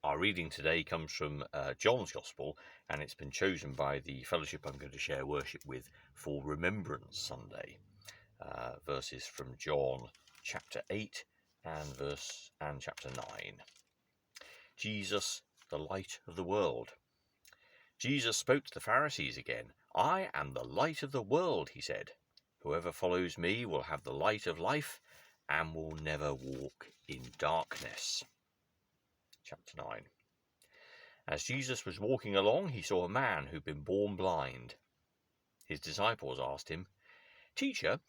Our reading today comes from John's Gospel, and it's been chosen by the fellowship I'm going to share worship with for Remembrance Sunday. Verses from John chapter 8 and chapter 9. Jesus, the light of the world. Jesus spoke to the Pharisees again. I am the light of the world, he said. Whoever follows me will have the light of life and will never walk in darkness. Chapter 9. As Jesus was walking along, he saw a man who'd been born blind. His disciples asked him, Teacher,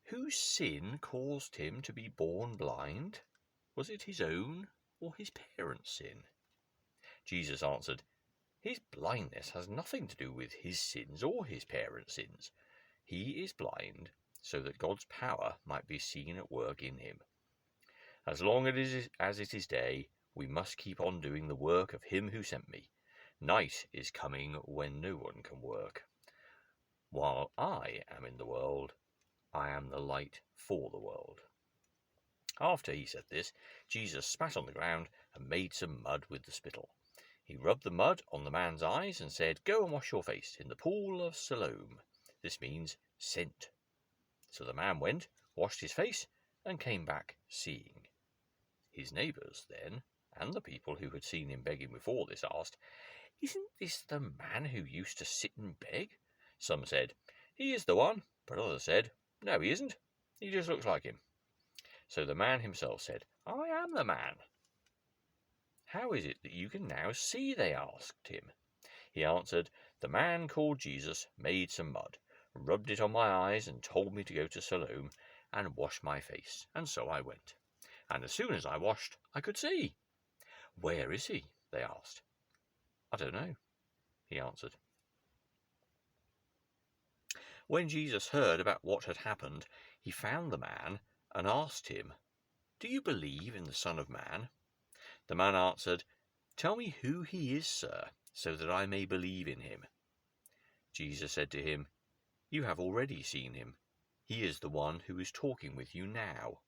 whose sin caused him to be born blind? Was it his own or his parents' sin? Jesus answered, His blindness has nothing to do with his sins or his parents' sins. He is blind so that God's power might be seen at work in him. As long as it is day, we must keep on doing the work of him who sent me. Night is coming when no one can work. While I am in the world, I am the light for the world. After he said this, Jesus spat on the ground and made some mud with the spittle. He rubbed the mud on the man's eyes and said, Go and wash your face in the pool of Siloam. This means sent. So the man went, washed his face, and came back seeing. His neighbours then, and the people who had seen him begging before this, asked, Isn't this the man who used to sit and beg? Some said, He is the one, but others said, No, he isn't. He just looks like him. So the man himself said, I am the man. How is it that you can now see? They asked him. He answered, The man called Jesus made some mud, rubbed it on my eyes, and told me to go to Siloam and wash my face, and so I went. And as soon as I washed, I could see. Where is he? They asked. I don't know, he answered. When Jesus heard about what had happened, he found the man and asked him, Do you believe in the Son of Man? The man answered, Tell me who he is, sir, so that I may believe in him. Jesus said to him, You have already seen him. He is the one who is talking with you now.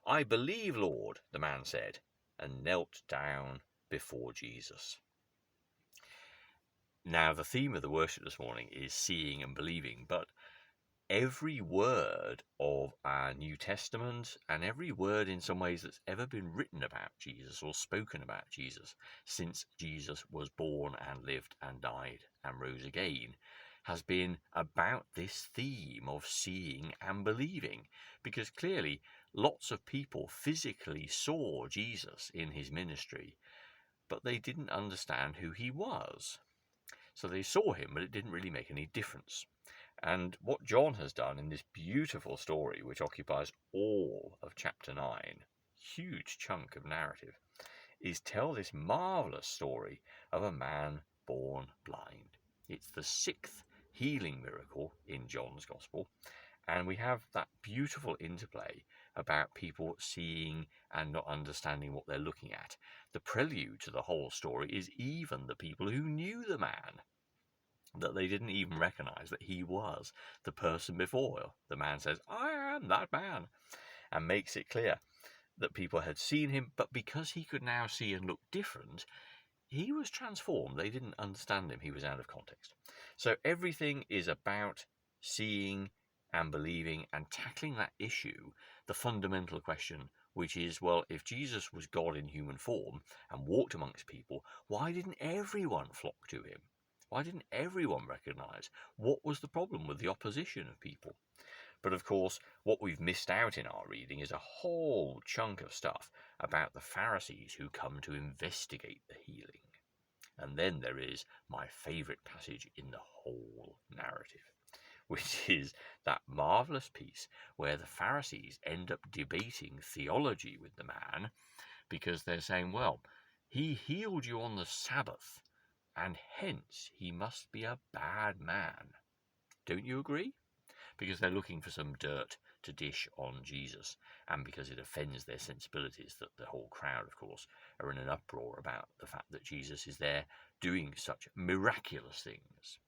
I believe, Lord, the man said, and knelt down before Jesus. Now, the theme of the worship this morning is seeing and believing, but every word of our New Testament and every word in some ways that's ever been written about Jesus or spoken about Jesus since Jesus was born and lived and died and rose again has been about this theme of seeing and believing, because clearly lots of people physically saw Jesus in his ministry, but they didn't understand who he was. So they saw him, but it didn't really make any difference. And what John has done in this beautiful story, which occupies all of chapter 9, huge chunk of narrative, is tell this marvellous story of a man born blind. It's the 6th healing miracle in John's Gospel, and we have that beautiful interplay about people seeing and not understanding what they're looking at. The prelude to the whole story is even the people who knew the man, that they didn't even recognize that he was the person before. The man says, I am that man, and makes it clear that people had seen him, but because he could now see and look different, he was transformed. They didn't understand him. He was out of context. So everything is about seeing and believing and tackling that issue, the fundamental question, which is, well, if Jesus was God in human form and walked amongst people, why didn't everyone flock to him? Why didn't everyone recognize? What was the problem with the opposition of people? But of course, what we've missed out in our reading is a whole chunk of stuff about the Pharisees who come to investigate the healing. And then there is my favourite passage in the whole narrative, which is that marvellous piece where the Pharisees end up debating theology with the man, because they're saying, well, he healed you on the Sabbath, and hence he must be a bad man. Don't you agree? Because they're looking for some dirt to dish on Jesus, and because it offends their sensibilities that the whole crowd, of course, are in an uproar about the fact that Jesus is there doing such miraculous things.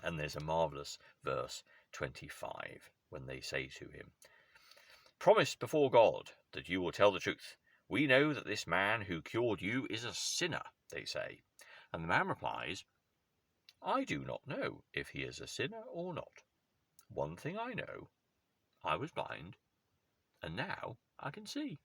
And there's a marvellous verse 25 when they say to him, Promise before God that you will tell the truth. "We know that this man who cured you is a sinner," they say. And the man replies, "I do not know if he is a sinner or not. One thing I know, I was blind, and now I can see."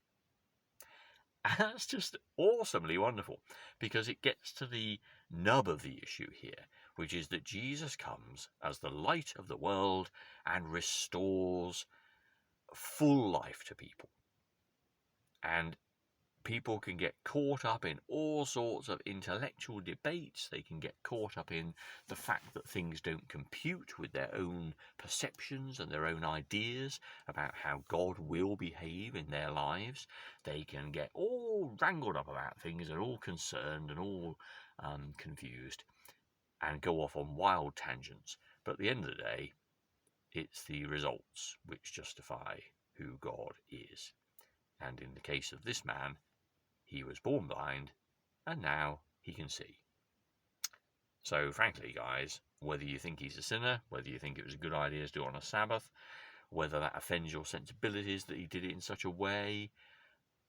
And that's just awesomely wonderful, because it gets to the nub of the issue here, which is that Jesus comes as the light of the world and restores full life to people. And people can get caught up in all sorts of intellectual debates. They can get caught up in the fact that things don't compute with their own perceptions and their own ideas about how God will behave in their lives. They can get all wrangled up about things and all concerned and all confused and go off on wild tangents. But at the end of the day, it's the results which justify who God is. And in the case of this man, he was born blind, and now he can see. So frankly, guys, whether you think he's a sinner, whether you think it was a good idea to do it on a Sabbath, whether that offends your sensibilities that he did it in such a way,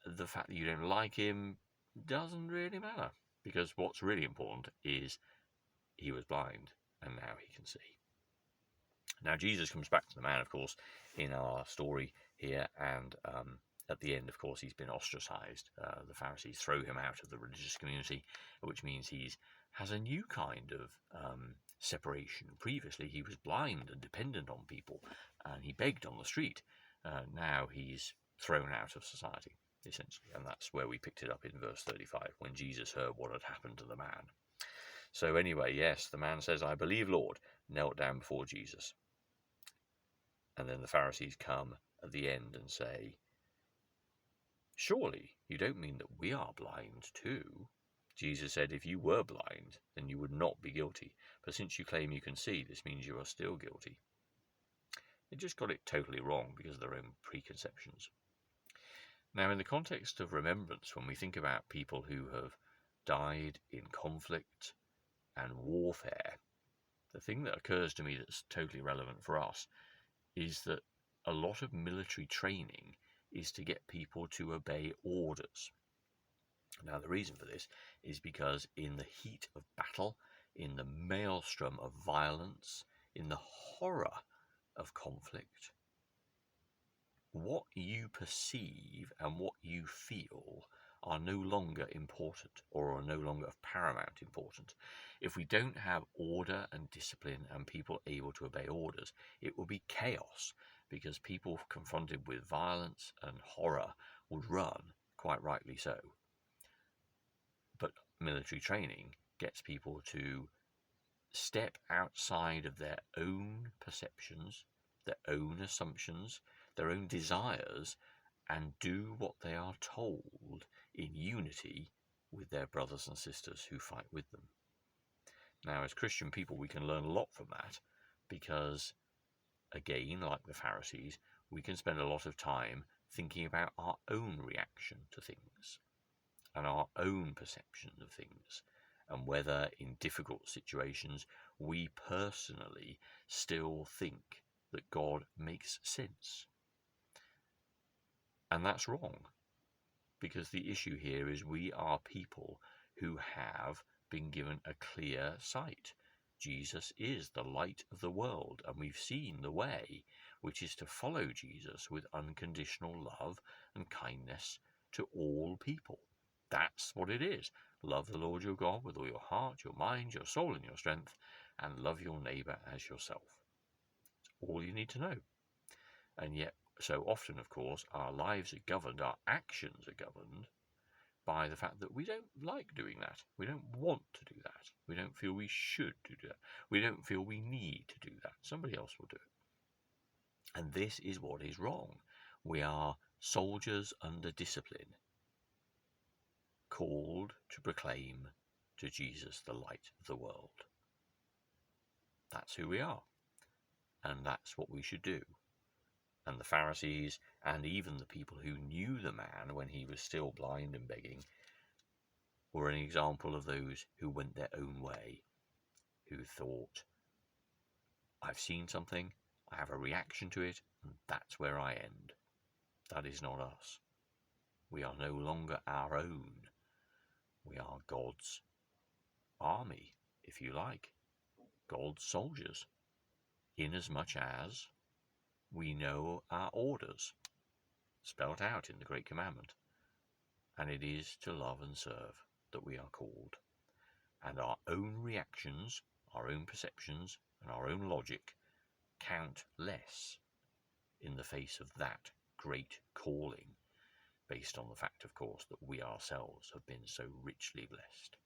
the fact that you don't like him doesn't really matter. Because what's really important is he was blind, and now he can see. Now Jesus comes back to the man, of course, in our story here, and at the end, of course, he's been ostracized. The Pharisees throw him out of the religious community, which means he has a new kind of separation. Previously, he was blind and dependent on people, and he begged on the street. Now he's thrown out of society, essentially, and that's where we picked it up in verse 35, when Jesus heard what had happened to the man. So anyway, yes, the man says, "I believe, Lord," knelt down before Jesus. And then the Pharisees come at the end and say, "Surely you don't mean that we are blind too?" Jesus said, "If you were blind, then you would not be guilty. But since you claim you can see, this means you are still guilty." They just got it totally wrong because of their own preconceptions. Now, in the context of remembrance, when we think about people who have died in conflict and warfare, the thing that occurs to me that's totally relevant for us is that a lot of military training is to get people to obey orders. Now, the reason for this is because in the heat of battle, in the maelstrom of violence, in the horror of conflict, what you perceive and what you feel are no longer important, or are no longer of paramount importance. If we don't have order and discipline and people able to obey orders, it will be chaos, because people confronted with violence and horror would run, quite rightly so. But military training gets people to step outside of their own perceptions, their own assumptions, their own desires, and do what they are told in unity with their brothers and sisters who fight with them. Now, as Christian people, we can learn a lot from that, because, again, like the Pharisees, we can spend a lot of time thinking about our own reaction to things and our own perception of things, and whether in difficult situations we personally still think that God makes sense. And that's wrong, because the issue here is we are people who have been given a clear sight. Jesus is the light of the world, and we've seen the way, which is to follow Jesus with unconditional love and kindness to all people. That's what it is. Love the Lord your God with all your heart, your mind, your soul, and your strength, and love your neighbour as yourself. It's all you need to know. And yet, so often, of course, our lives are governed, our actions are governed by the fact that we don't like doing that. We don't want to do that. We don't feel we should do that. We don't feel we need to do that. Somebody else will do it. And this is what is wrong. We are soldiers under discipline, called to proclaim to Jesus the light of the world. That's who we are. And that's what we should do. And the Pharisees, and even the people who knew the man when he was still blind and begging, were an example of those who went their own way, who thought, I've seen something, I have a reaction to it, and that's where I end. That is not us. We are no longer our own. We are God's army, if you like, God's soldiers, inasmuch as we know our orders, spelt out in the Great Commandment, and it is to love and serve that we are called. And our own reactions, our own perceptions, and our own logic count less in the face of that great calling, based on the fact, of course, that we ourselves have been so richly blessed.